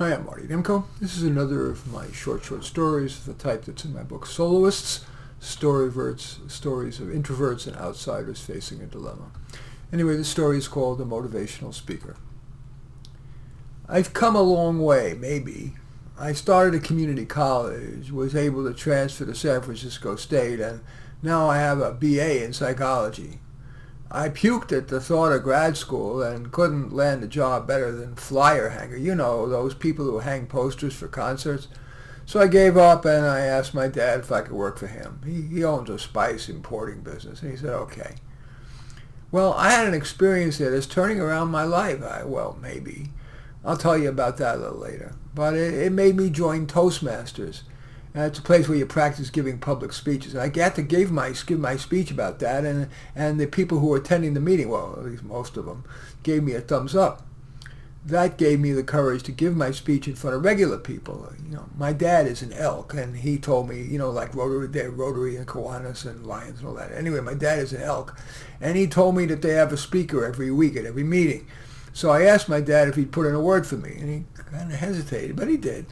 Hi, I'm Marty Nimco. This is another of my short stories of the type that's in my book Soloists, stories of introverts and outsiders facing a dilemma. Anyway, this story is called The Motivational Speaker. I've come a long way, maybe. I started a community college, was able to transfer to San Francisco State, and now I have a BA in psychology. I puked at the thought of grad school and couldn't land a job better than flyer hanger. You know, those people who hang posters for concerts. So I gave up and I asked my dad if I could work for him. He owns a spice importing business, and he said, okay. Well, I had an experience that is turning around my life. Maybe. I'll tell you about that a little later. But it made me join Toastmasters. It's a place where you practice giving public speeches. And I got to give my speech about that, and the people who were attending the meeting, well, at least most of them, gave me a thumbs up. That gave me the courage to give my speech in front of regular people. You know, my dad is an elk, and he told me, like Rotary and Kiwanis and Lions and all that. Anyway, my dad is an elk, and he told me that they have a speaker every week at every meeting. So I asked my dad if he'd put in a word for me, and he kind of hesitated, but he did.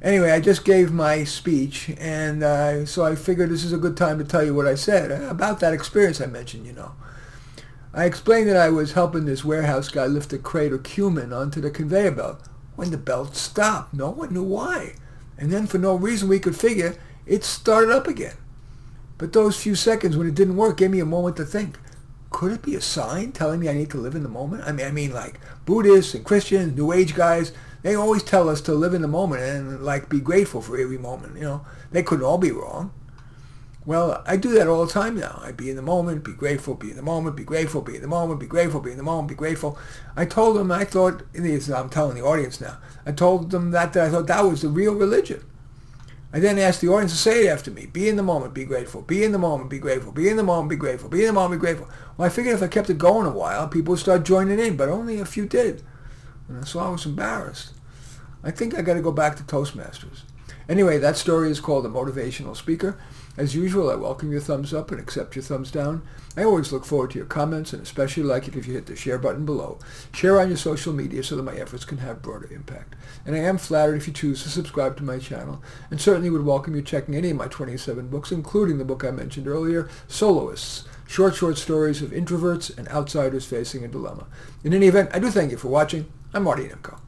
Anyway, I just gave my speech, and so I figured this is a good time to tell you what I said about that experience I mentioned, I explained that I was helping this warehouse guy lift a crate of cumin onto the conveyor belt. When the belt stopped, no one knew why. And then for no reason we could figure, it started up again. But those few seconds when it didn't work gave me a moment to think. Could it be a sign telling me I need to live in the moment? I mean, like Buddhists and Christians, New Age guys, they always tell us to live in the moment and be grateful for every moment. They couldn't all be wrong. Well, I do that all the time now. I be in the moment, be grateful, be in the moment, be grateful, be in the moment, be grateful, be in the moment, be grateful. I told them, I'm telling the audience now, I told them that I thought that was the real religion. I then asked the audience to say it after me. Be in the moment, be grateful. Be in the moment, be grateful. Be in the moment, be grateful. Be in the moment, be grateful. Well, I figured if I kept it going a while, people would start joining in, but only a few did. And so I was embarrassed. I think I got to go back to Toastmasters. Anyway, that story is called The Motivational Speaker. As usual, I welcome your thumbs up and accept your thumbs down. I always look forward to your comments, and especially like it if you hit the share button below. Share on your social media so that my efforts can have broader impact. And I am flattered if you choose to subscribe to my channel, and certainly would welcome you checking any of my 27 books, including the book I mentioned earlier, Soloists, short stories of introverts and outsiders facing a dilemma. In any event, I do thank you for watching. I'm Marty Nimco.